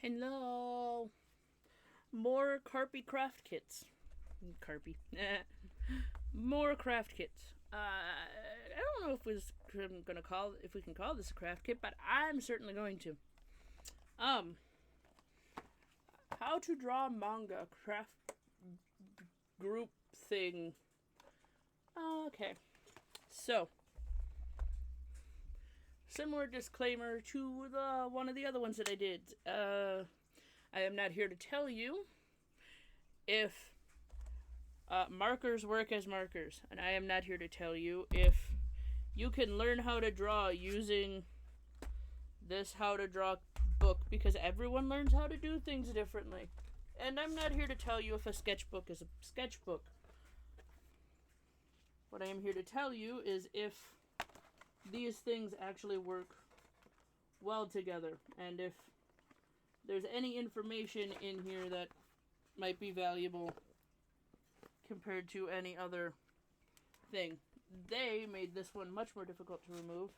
Hello. More Carpy craft kits. Carpy. More craft kits. I don't know if we can call this a craft kit, but I'm certainly going to. Um, how to draw manga craft group thing. Okay, so similar disclaimer to the one of the other ones that I did. I am not here to tell you if markers work as markers, and I am not here to tell you if you can learn how to draw using this how to draw book, because everyone learns how to do things differently. And I'm not here to tell you if a sketchbook is a sketchbook. What I am here to tell you is if these things actually work well together, and if there's any information in here that might be valuable compared to any other thing. They made this one much more difficult to remove.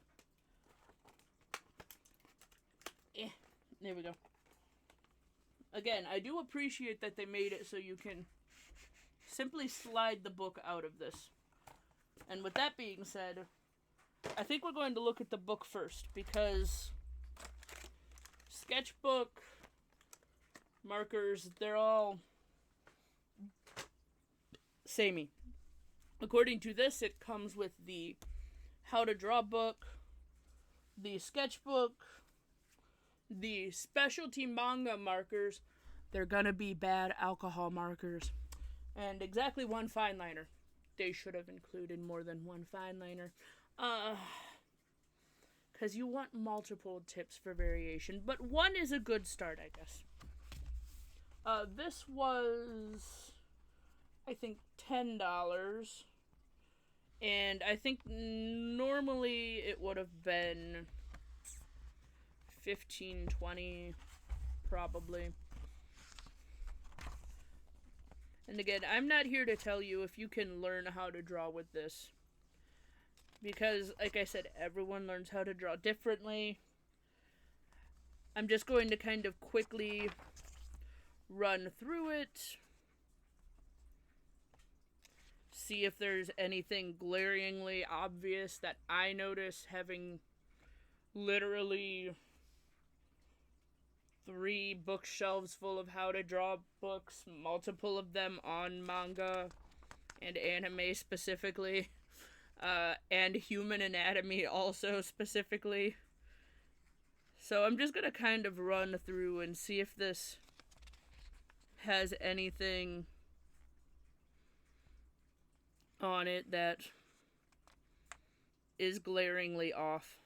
There we go. Again, I do appreciate that they made it so you can simply slide the book out of this. And with that being said, I think we're going to look at the book first, because sketchbook, markers, they're all samey. According to this, it comes with the how to draw book, the sketchbook, the specialty manga markers. They're gonna be bad alcohol markers, and exactly one fine liner. They should have included more than one fine liner, because you want multiple tips for variation, but one is a good start, I guess. This was, I think, $10, and I think normally it would have been 15, 20, probably. And again, I'm not here to tell you if you can learn how to draw with this, because, like I said, everyone learns how to draw differently. I'm just going to kind of quickly run through it, see if there's anything glaringly obvious that I notice, having literally 3 bookshelves full of how to draw books, multiple of them on manga and anime specifically, and human anatomy also specifically. So I'm just going to kind of run through and see if this has anything on it that is glaringly off.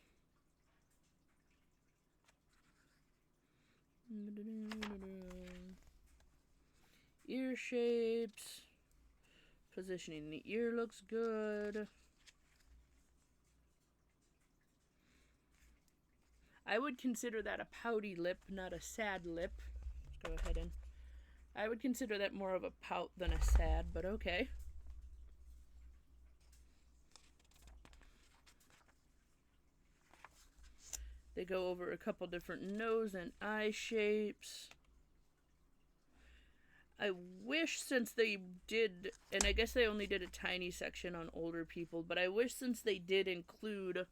Ear shapes. Positioning the ear looks good. I would consider that a pouty lip, not a sad lip. Let's go ahead and... I would consider that more of a pout than a sad, but okay. They go over a couple different nose and eye shapes. I wish, since they did, and I guess they only did a tiny section on older people, but I wish, since they did include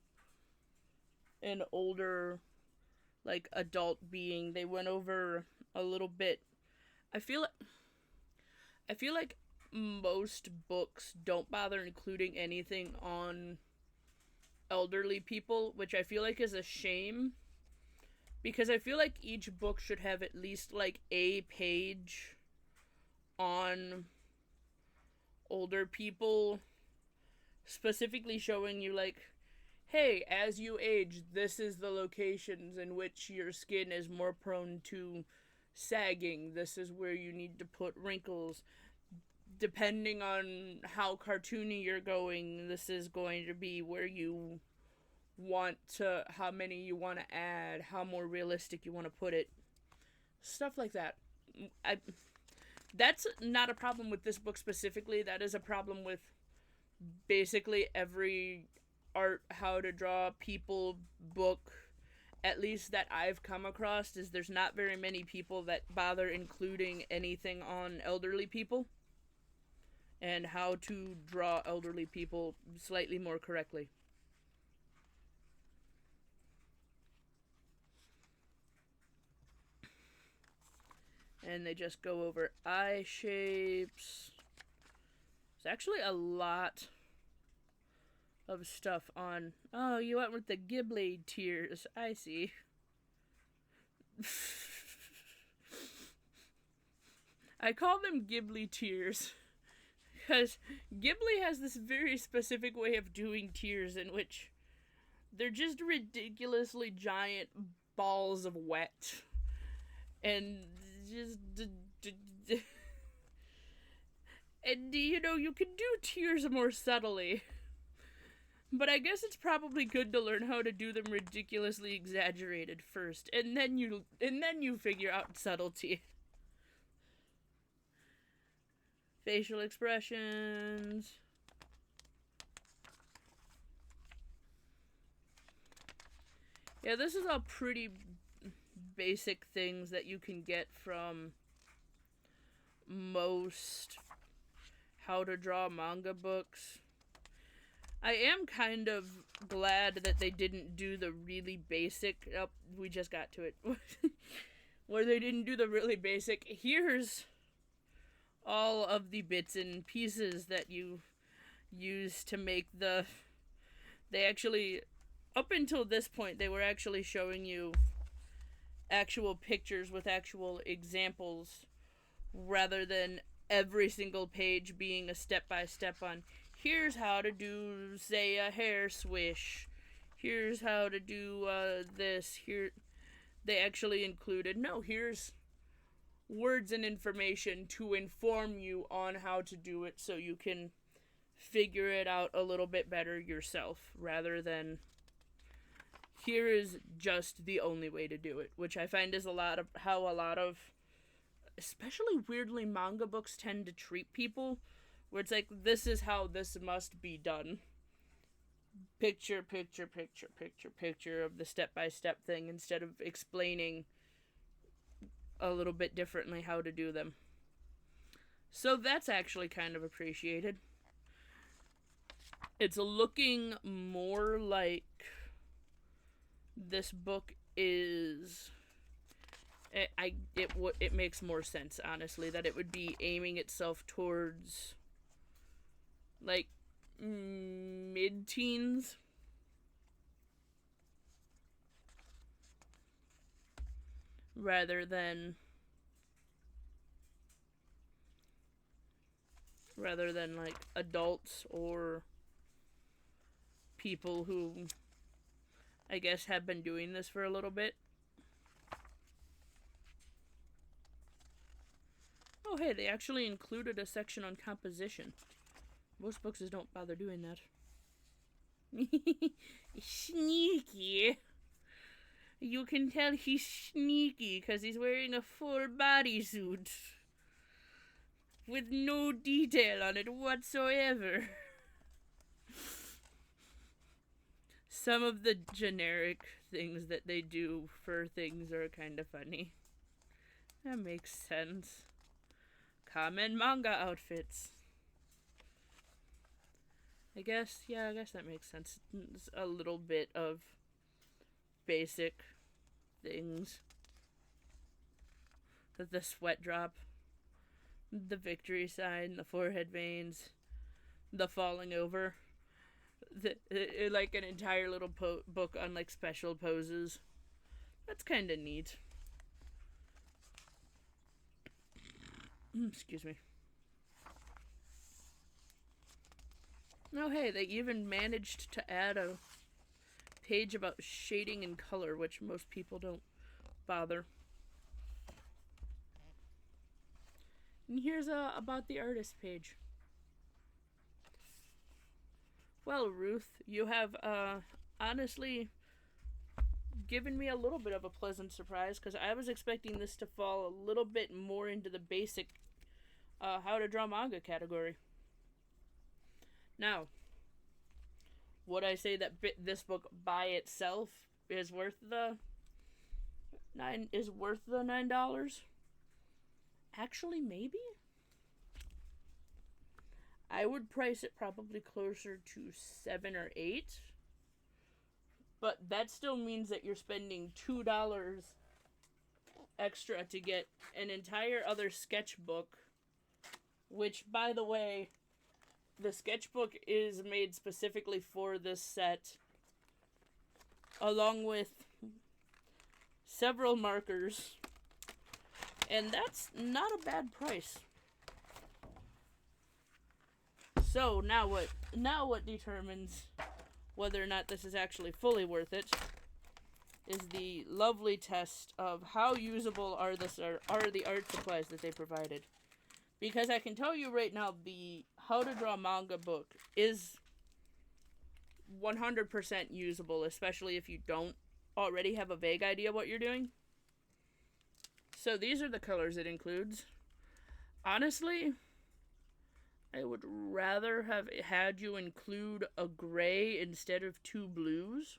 an older, like, adult being, they went over a little bit. I feel like most books don't bother including anything on elderly people, which I feel like is a shame, because I feel like each book should have at least, like, a page on older people, specifically showing you, like, hey, as you age, this is the locations in which your skin is more prone to sagging. This is where you need to put wrinkles. Depending on how cartoony you're going, this is going to be where you want to, how many you want to add, how more realistic you want to put it. Stuff like that. That's not a problem with this book specifically. That is a problem with basically every art, how to draw people book at least that I've come across, is there's not very many people that bother including anything on elderly people and how to draw elderly people slightly more correctly. And they just go over eye shapes. There's actually a lot of stuff on. Oh, you went with the Ghibli tears. I see. I call them Ghibli tears because Ghibli has this very specific way of doing tears in which they're just ridiculously giant balls of wet. And just. And, you know, you can do tears more subtly. But I guess it's probably good to learn how to do them ridiculously exaggerated first, and then you figure out subtlety. Facial expressions. Yeah, this is all pretty basic things that you can get from most how to draw manga books. I am kind of glad that they didn't do the really basic. Oh, we just got to it. Where they didn't do the really basic. Here's all of the bits and pieces that you use to make the. They actually, up until this point, they were actually showing you actual pictures with actual examples rather than every single page being a step-by-step on. Here's how to do, say, a hair swish. Here's how to do this. Here, they actually included, no, here's words and information to inform you on how to do it so you can figure it out a little bit better yourself, rather than here is just the only way to do it, which I find is how a lot of, especially weirdly, manga books tend to treat people. Where it's like, this is how this must be done. Picture, picture, picture, picture, picture of the step-by-step thing instead of explaining a little bit differently how to do them. So that's actually kind of appreciated. It's looking more like this book is... It makes more sense, honestly, that it would be aiming itself towards... like mid-teens. Rather than like adults or people who I guess have been doing this for a little bit. Oh hey, they actually included a section on composition. Most books don't bother doing that. Sneaky. You can tell he's sneaky because he's wearing a full bodysuit. With no detail on it whatsoever. Some of the generic things that they do for things are kind of funny. That makes sense. Common manga outfits. I guess that makes sense. It's a little bit of basic things. The sweat drop, the victory sign, the forehead veins, the falling over, like an entire little book on like special poses. That's kind of neat. Excuse me. Oh hey, they even managed to add a page about shading and color, which most people don't bother. And here's about the artist page. Well, Ruth, you have honestly given me a little bit of a pleasant surprise, because I was expecting this to fall a little bit more into the basic how to draw manga category. Now, would I say that this book by itself is worth the is worth the $9. Actually, maybe? I would price it probably closer to 7 or 8. But that still means that you're spending $2 extra to get an entire other sketchbook. Which, by the way, the sketchbook is made specifically for this set. Along with several markers. And that's not a bad price. So, now what determines whether or not this is actually fully worth it is the lovely test of how usable are the art supplies that they provided. Because I can tell you right now, the How to Draw Manga book is 100% usable, especially if you don't already have a vague idea what you're doing. So these are the colors it includes. Honestly, I would rather have had you include a gray instead of 2 blues.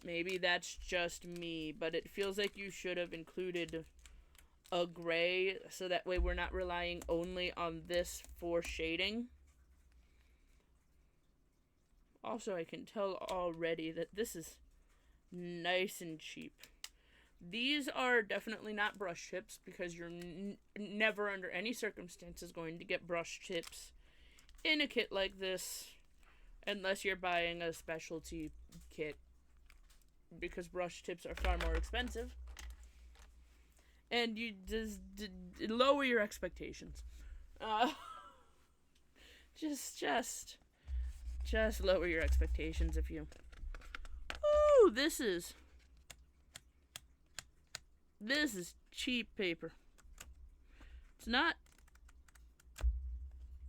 Maybe that's just me, but it feels like you should have included a gray so that way we're not relying only on this for shading. Also, I can tell already that this is nice and cheap. These are definitely not brush tips because you're never under any circumstances going to get brush tips in a kit like this unless you're buying a specialty kit because brush tips are far more expensive. And you just lower your expectations. Just lower your expectations if you... Ooh, this is cheap paper. It's not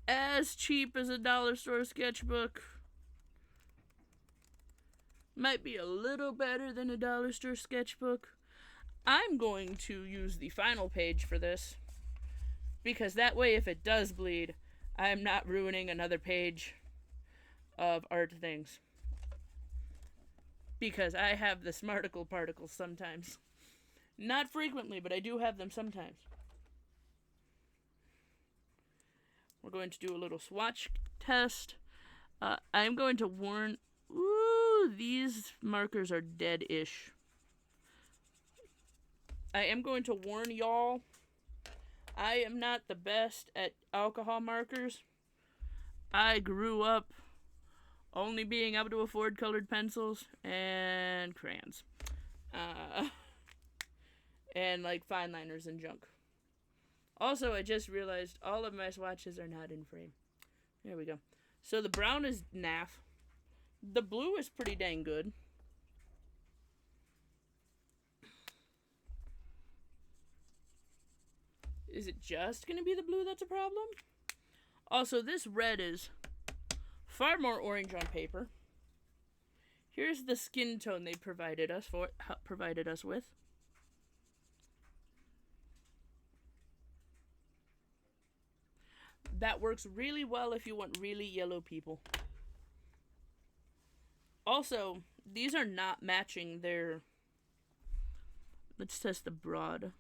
as cheap as a dollar store sketchbook. Might be a little better than a dollar store sketchbook. I'm going to use the final page for this because that way if it does bleed, I'm not ruining another page of art things. Because I have the Smarticle particles sometimes. Not frequently, but I do have them sometimes. We're going to do a little swatch test. I'm going to warn... Ooh, these markers are dead-ish. I am going to warn y'all, I am not the best at alcohol markers. I grew up only being able to afford colored pencils and crayons. And like fine liners and junk. Also, I just realized all of my swatches are not in frame. There we go. So the brown is naff. The blue is pretty dang good. Is it just going to be the blue that's a problem? Also, this red is far more orange on paper. Here's the skin tone they provided us with. That works really well if you want really yellow people. Also, these are not matching their... Let's test the broad.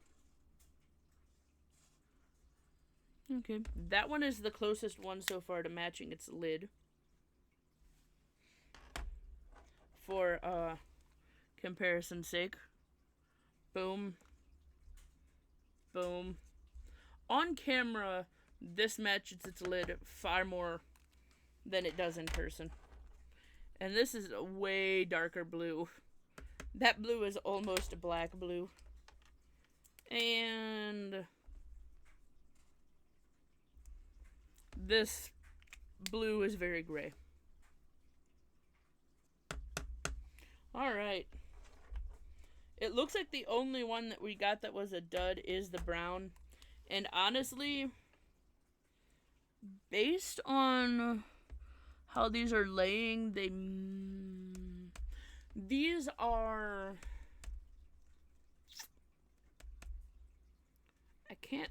Okay, that one is the closest one so far to matching its lid. For comparison's sake. Boom. Boom. On camera, this matches its lid far more than it does in person. And this is a way darker blue. That blue is almost a black blue. And this blue is very gray. Alright. It looks like the only one that we got that was a dud is the brown. And honestly, based on how these are laying, these are... I can't...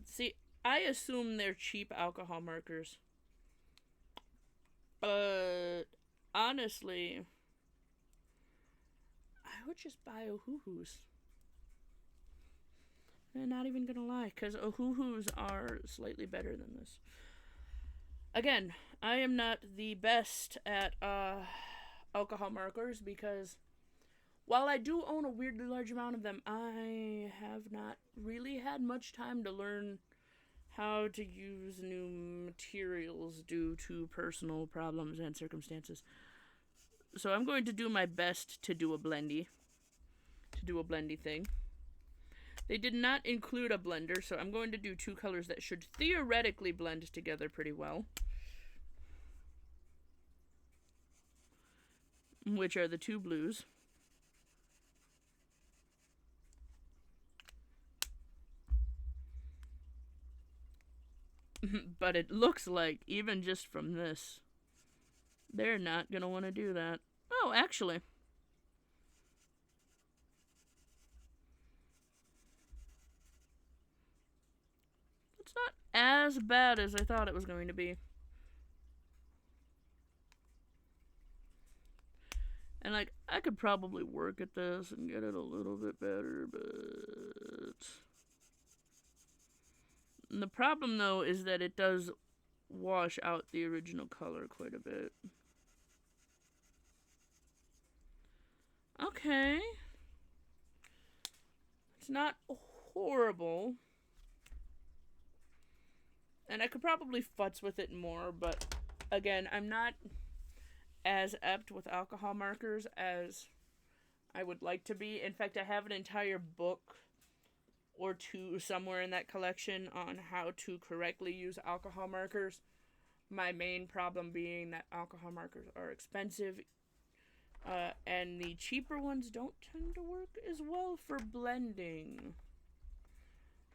See, I assume they're cheap alcohol markers. But honestly, I would just buy Ohuhus. I'm not even gonna lie, because Ohuhus are slightly better than this. Again, I am not the best at alcohol markers because while I do own a weirdly large amount of them, I have not really had much time to learn how to use new materials due to personal problems and circumstances. So I'm going to do my best to do a blendy thing. They did not include a blender, so I'm going to do two colors that should theoretically blend together pretty well. Which are the two blues. But it looks like, even just from this, they're not going to want to do that. Oh, actually. It's not as bad as I thought it was going to be. And, like, I could probably work at this and get it a little bit better, but... And the problem, though, is that it does wash out the original color quite a bit. Okay. It's not horrible. And I could probably futz with it more, but again, I'm not as apt with alcohol markers as I would like to be. In fact, I have an entire book or two somewhere in that collection on how to correctly use alcohol markers. My main problem being that alcohol markers are expensive, and the cheaper ones don't tend to work as well for blending.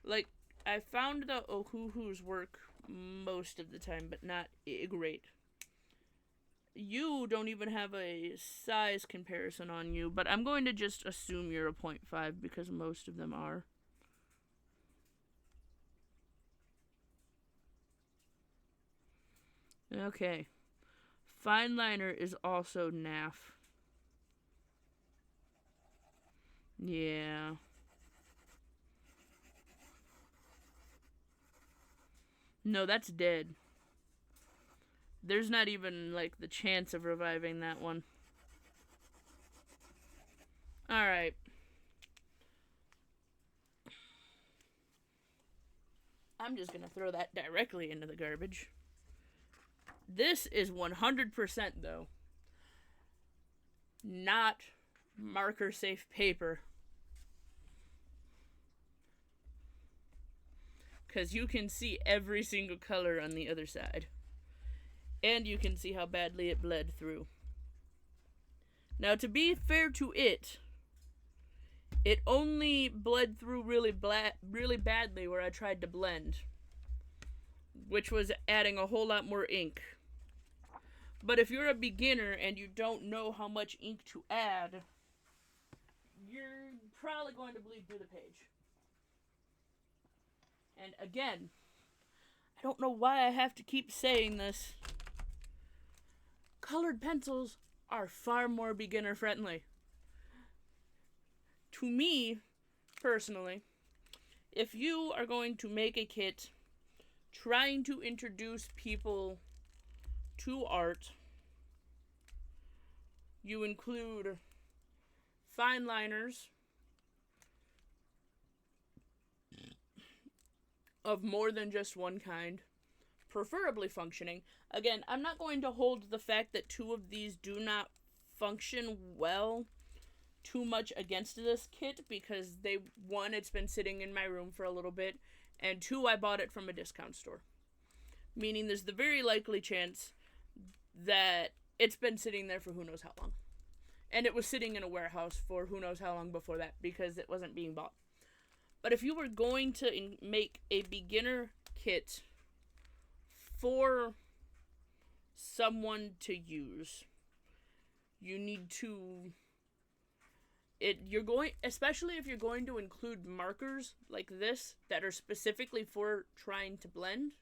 Like, I found the Ohuhus work most of the time, but not great. You don't even have a size comparison on you, but I'm going to just assume you're a 0.5 because most of them are. Okay. Fine liner is also naff. Yeah. No, that's dead. There's not even, like, the chance of reviving that one. Alright. I'm just gonna throw that directly into the garbage. This is 100%, though, not marker-safe paper. Because you can see every single color on the other side. And you can see how badly it bled through. Now, to be fair to it, it only bled through really badly where I tried to blend, which was adding a whole lot more ink. But if you're a beginner and you don't know how much ink to add, you're probably going to bleed through the page. And again, I don't know why I have to keep saying this. Colored pencils are far more beginner friendly. To me, personally, if you are going to make a kit trying to introduce people to art, you include fine liners of more than just one kind, preferably functioning. Again, I'm not going to hold the fact that two of these do not function well too much against this kit, because one, it's been sitting in my room for a little bit, and two, I bought it from a discount store. Meaning there's the very likely chance that it's been sitting there for who knows how long. And it was sitting in a warehouse for who knows how long before that, because it wasn't being bought. But if you were going to make a beginner kit for someone to use, you need to... especially if you're going to include markers like this that are specifically for trying to blend,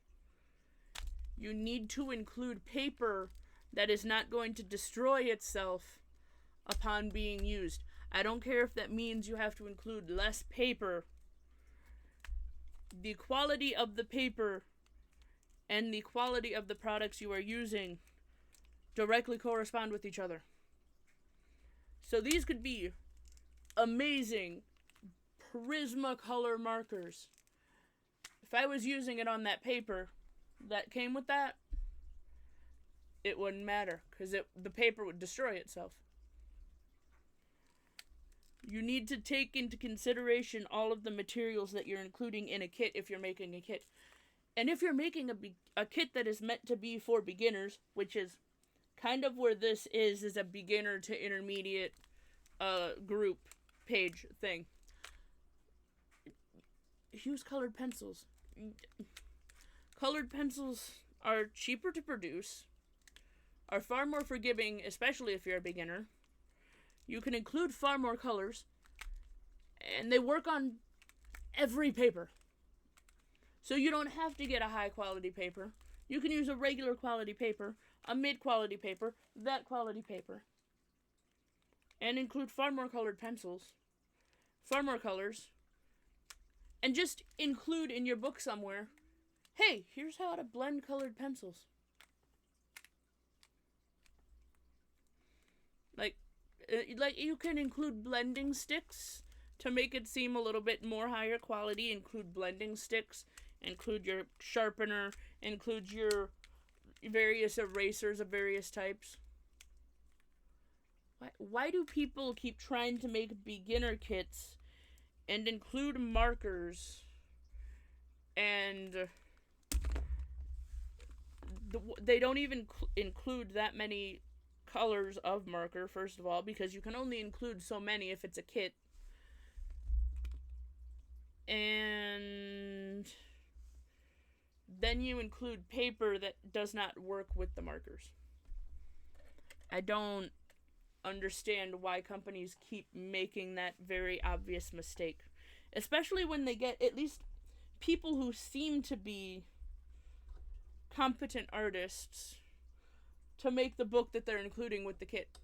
you need to include paper that is not going to destroy itself upon being used. I don't care if that means you have to include less paper. The quality of the paper and the quality of the products you are using directly correspond with each other. So these could be amazing Prismacolor markers. If I was using it on that paper that came with that, it wouldn't matter because the paper would destroy itself. You need to take into consideration all of the materials that you're including in a kit if you're making a kit. And if you're making a kit that is meant to be for beginners, which is kind of where this is a beginner to intermediate group page thing. Use colored pencils. Colored pencils are cheaper to produce, are far more forgiving, especially if you're a beginner. You can include far more colors, and they work on every paper. So you don't have to get a high quality paper. You can use a regular quality paper, a mid quality paper, that quality paper, and include far more colored pencils, far more colors, and just include in your book somewhere, hey, here's how to blend colored pencils. Like you can include blending sticks to make it seem a little bit more higher quality. Include blending sticks, include your sharpener, include your various erasers of various types. Why do people keep trying to make beginner kits and include markers and they don't even include that many colors of marker, first of all, because you can only include so many if it's a kit. And then you include paper that does not work with the markers. I don't understand why companies keep making that very obvious mistake. Especially when they get at least people who seem to be competent artists to make the book that they're including with the kit.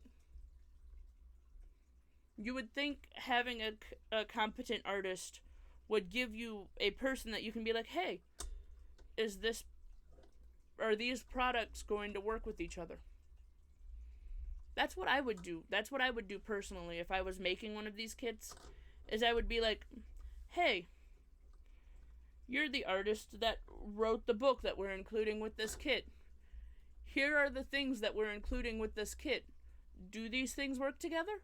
You would think having a competent artist would give you a person that you can be like, hey, are these products going to work with each other? That's what I would do. That's what I would do personally if I was making one of these kits, is I would be like, hey, you're the artist that wrote the book that we're including with this kit. Here are the things that we're including with this kit. Do these things work together?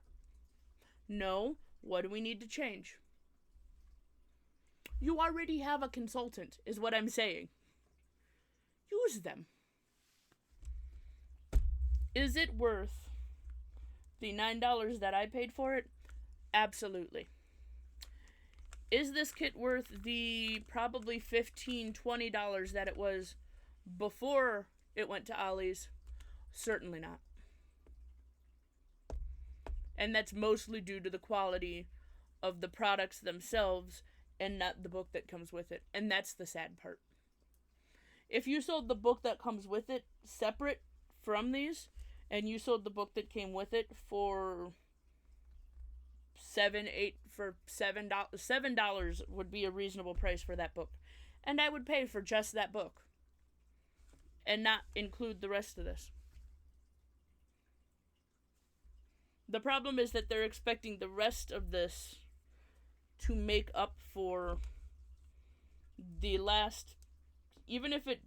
No. What do we need to change? You already have a consultant, is what I'm saying. Use them. Is it worth the $9 that I paid for it? Absolutely. Is this kit worth the probably $15, $20 that it was before it went to Ollie's? Certainly not. And that's mostly due to the quality of the products themselves and not the book that comes with it. And that's the sad part. If you sold the book that comes with it separate from these, and you sold the book that came with it for $7 would be a reasonable price for that book. And I would pay for just that book. And not include the rest of this. The problem is that they're expecting the rest of this to make up for the last, even if it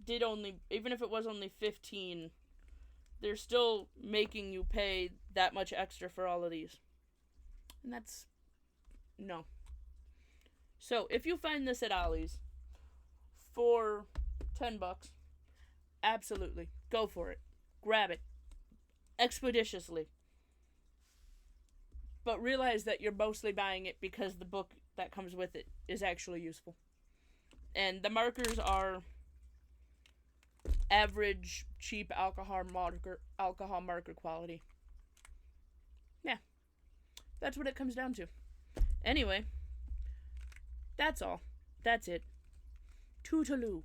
was only 15, they're still making you pay that much extra for all of these. And that's no. So if you find this at Ollie's for $10, absolutely go for it. Grab it expeditiously. But realize that you're mostly buying it because the book that comes with it is actually useful. And the markers are average, cheap alcohol marker quality. Yeah. That's what it comes down to. Anyway, that's all. That's it. Toodaloo.